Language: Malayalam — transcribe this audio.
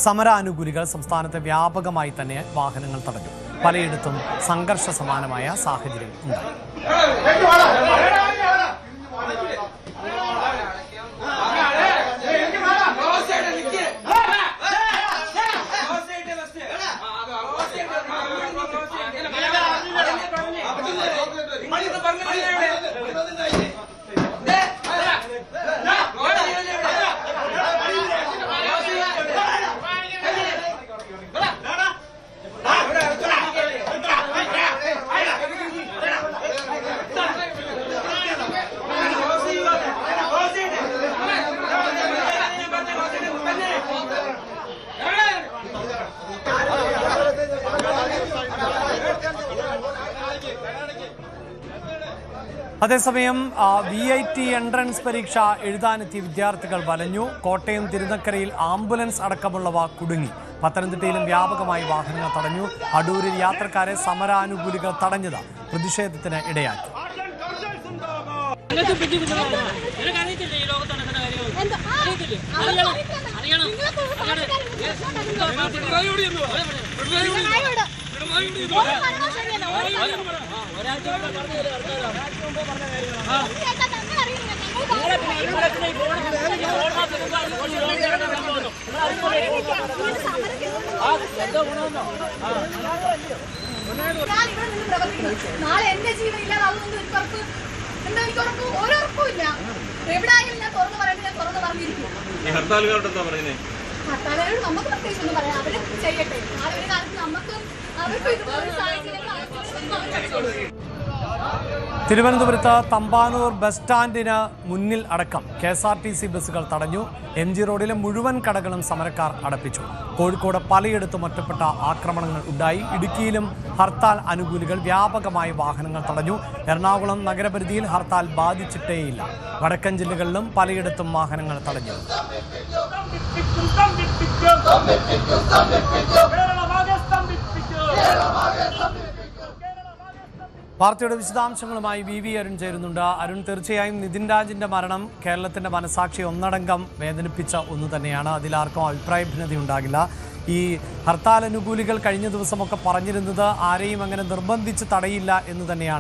സമരാനുകൂലികൾ സംസ്ഥാനത്തെ വ്യാപകമായി തന്നെ വാഹനങ്ങൾ തടഞ്ഞു. പലയിടത്തും സംഘർഷ സമാനമായ സാഹചര്യം ഉണ്ടായി. അതേസമയം VIT എൻട്രൻസ് പരീക്ഷ എഴുതാനെത്തിയ വിദ്യാർത്ഥികൾ വലഞ്ഞു. കോട്ടയം തിരുനക്കരയിൽ ആംബുലൻസ് അടക്കമുള്ളവ കുടുങ്ങി. പത്തനംതിട്ടയിലും വ്യാപകമായി വാഹനങ്ങൾ തടഞ്ഞു. അടൂരിൽ യാത്രക്കാരെ സമരാനുകൂലികൾ തടഞ്ഞത് പ്രതിഷേധത്തിന് ഇടയാക്കി. നാളെ എന്റെ ജീവൻ ഇല്ലാതാവുന്നത് എനിക്ക് ഉറപ്പ് ഓരോർപ്പുമില്ല. എവിടെയായാലും ഞാൻ തുറന്നു പറയുമ്പോൾ ഞാൻ തുറന്നു പറഞ്ഞിരിക്കും. ഹർത്താലുകാരോട് നമുക്ക് പ്രത്യേകിച്ച് ഒന്നും പറയാം. അവര് ചെയ്യട്ടെ. ആ ഒരു കാലത്ത് നമുക്ക് അവർക്ക് ഇതുപോലെ സാഹചര്യം. തിരുവനന്തപുരത്ത് തമ്പാനൂർ ബസ് സ്റ്റാൻഡിന് മുന്നിൽ അടക്കം KSRTC ബസ്സുകൾ തടഞ്ഞു. MG റോഡിലെ മുഴുവൻ കടകളും സമരക്കാർ അടപ്പിച്ചു. കോഴിക്കോട് പലയിടത്തും ഒറ്റപ്പെട്ട ആക്രമണങ്ങൾ ഉണ്ടായി. ഇടുക്കിയിലും ഹർത്താൽ അനുകൂലികൾ വ്യാപകമായി വാഹനങ്ങൾ തടഞ്ഞു. എറണാകുളം നഗരപരിധിയിൽ ഹർത്താൽ ബാധിച്ചിട്ടേയില്ല. വടക്കൻ ജില്ലകളിലും പലയിടത്തും വാഹനങ്ങൾ തടഞ്ഞു. വാർത്തയുടെ വിശദാംശങ്ങളുമായി VV അരുൺ ചേരുന്നുണ്ട്. അരുൺ, തീർച്ചയായും നിതിൻ രാജിന്റെ മരണം കേരളത്തിന്റെ മനസാക്ഷി ഒന്നടങ്കം വേദനിപ്പിച്ച ഒന്ന് തന്നെയാണ്. അതിലാർക്കും അഭിപ്രായ ഭിന്നതയുണ്ടാകില്ല. ഈ ഹർത്താൽ അനുകൂലികൾ കഴിഞ്ഞ ദിവസമൊക്കെ പറഞ്ഞിരുന്നത് ആരെയും അങ്ങനെ നിർബന്ധിച്ച് തടയില്ല എന്ന് തന്നെയാണ്.